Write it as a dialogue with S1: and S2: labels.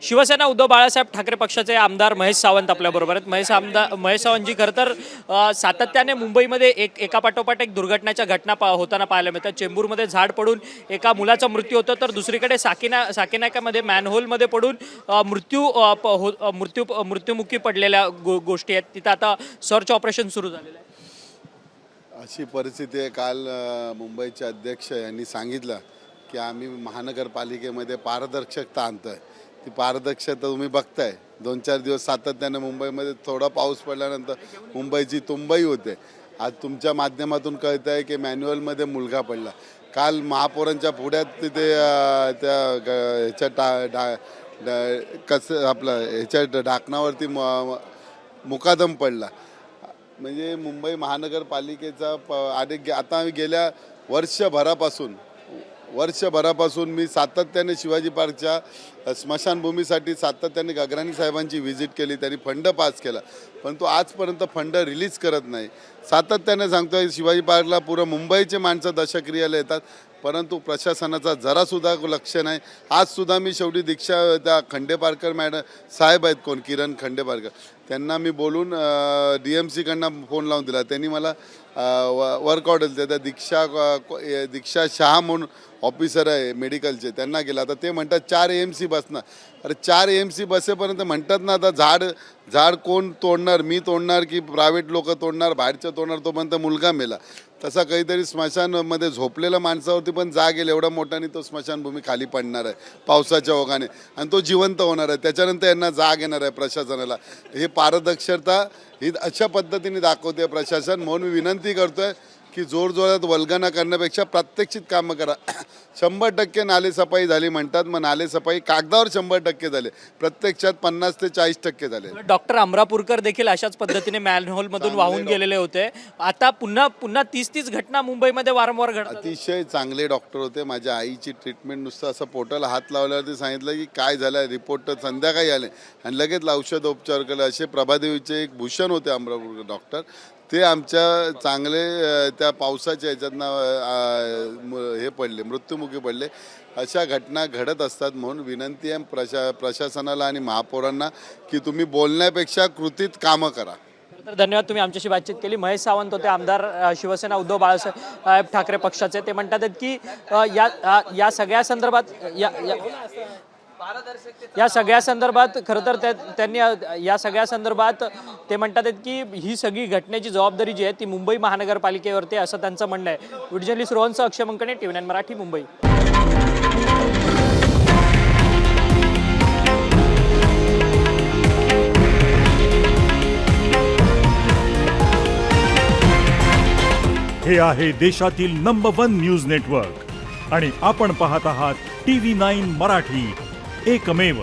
S1: शिवसेना उद्धव बाळासाहेब ठाकरे पक्षाचे आमदार महेश सावंत आपल्याबरोबर आहेत। महेश सावंतजी, खरं तर सातत्याने मुंबईमध्ये एकापाठोपाठ एक दुर्घटनेच्या घटना होताना पाहायला मिळतात। चेंबूरमध्ये झाड पडून एका मुलाचा मृत्यू होतो, तर दुसरीकडे साकीनाक्यामध्ये मॅनहोलमध्ये पडून मृत्युमुखी पडलेल्या गोष्टी आहेत। तिथं आता सर्च ऑपरेशन सुरू झालेलं आहे।
S2: अशी परिस्थिती आहे। काल मुंबईचे अध्यक्ष यांनी सांगितलं की आम्ही महानगरपालिकेमध्ये पारदर्शकता आणतोय। ती पारदर्शकता तुम्ही बघताय, 2-4 दिवस सातत्याने मुंबईमध्ये थोडा पाऊस पडल्यानंतर मुंबईची तुंबई होते। आज तुमच्या माध्यमातून कळत आहे की मॅन्युअलमध्ये मुलगा पडला। काल महापौरांच्या पुढ्यात तिथे त्या ह्याच्या ढाकणावरती मुकादम पडला। म्हणजे मुंबई महानगरपालिकेचा आता आम्ही गेल्या वर्षभरापासून मी सातत्याने शिवाजी पार्कच्या स्मशानभूमीसाठी सातत्याने गगराणी साहेबांची व्हिजिट केली, त्यांनी फंड पास केला, पण तो आजपर्यंत फंड रिलीज करत नाही। सातत्याने सांगतोय शिवाजी पार्कला पुरं मुंबईचे माणसं दशक्रियाला येतात, परंतु प्रशासनाचा जरासुद्धा लक्ष नाही। आजसुद्धा मी शेवटी दीक्षा त्या खंडेपारकर मॅडम साहेब आहेत, कोण किरण खंडेपारकर, त्यांना मी बोलून DMC कडनं फोन लावून दिला। त्यांनी मला वर्क ऑर्डर दिलं। त्या दीक्षा शाह म्हणून ऑफिसर आहे मेडिकलचे, त्यांना गेला। आता ते म्हणतात 4 AMC बसणार। अरे 4 AMC बसेपर्यंत म्हणतात ना, आता झाड कोण तोडणार? मी तोडणार की प्रायव्हेट लोक तोडणार, बाहेरचं तोडणार? तोपर्यंत मुलगा मेला। तसा काहीतरी स्मशानमध्ये झोपलेल्या माणसावरती पण जाग येईल एवढा मोठ्याने तो स्मशानभूमी खाली पडणार आहे पावसाच्या ओघाने, आणि तो जिवंत होणार आहे। त्याच्यानंतर यांना जाग येणार आहे प्रशासनाला। हे पारदर्शकता ही अशा पद्धतीने दाखवते प्रशासन। म्हणून मी विनंती करतोय की जोरजोरात वल्गना करण्यापेक्षा प्रात्यक्षिक कामं करा। 100% नालेसफाई झाली म्हणतात, मग नालेसफाई कागदावर 100% झाले, प्रत्यक्षात 50 ते 40% झाले।
S1: डॉक्टर अमरापूरकर देखील अशाच पद्धतीने मॅनहोलमधून वाहून गेलेले होते। आता पुन्हा 30 घटना मुंबईमध्ये वारंवार घडतात।
S2: अतिशय चांगले डॉक्टर होते। माझ्या आईची ट्रीटमेंट नुसतं असं पोटाला हात लावल्यावरती सांगितलं की काय झालं, रिपोर्ट तर संध्याकाळी आले आणि लगेच औषधोपचार केले। असे प्रभादेवीचे एक भूषण होते अमरापूरकर डॉक्टर, ते आमच्या चांगले त्या पावसाच्या ह्याच्यातनं हे पडले, मृत्युमुखी पडले। अशा घटना घडत असतात। म्हणून विनंती आहे प्रशासनाला आणि महापौरांना की तुम्ही बोलण्यापेक्षा कृतीत कामं करा।
S1: तर धन्यवाद, तुम्ही आमच्याशी बातचीत केली। महेश सावंत होते, आमदार शिवसेना उद्धव बाळासाहेब ठाकरे पक्षाचे। ते म्हणतात की या सगळ्या संदर्भात खरं तर त्यांनी या सगळ्या संदर्भात ते म्हणतात की ही सगळी घटनेची जबाबदारी जी आहे ती मुंबई महानगरपालिकेवरती असं त्यांचं म्हणणं आहे। व्हिडिओ जर्नलिस्ट रोहनसह अक्षय मंकणे, TV9 मराठी, मुंबई।
S3: हे आहे देशातील नंबर 1 न्यूज नेटवर्क आणि आपण पाहत आहात TV9 मराठी, एकमेव।